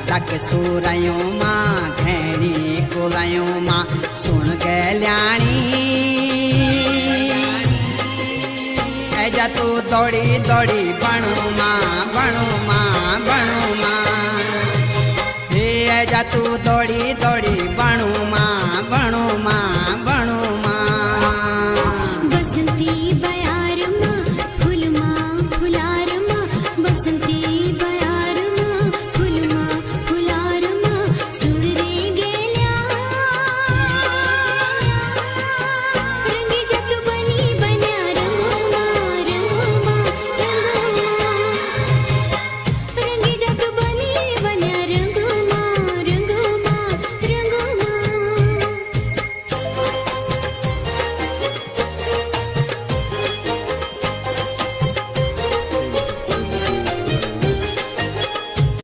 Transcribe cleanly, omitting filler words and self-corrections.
तक सूरयों मां घेणी कुलायों मां सुन गल्याणी ऐजा तू दौड़ी दौड़ी बणू मां बणू मां बणू मां हे ऐजा तू दौड़ी दौड़ी बणू मां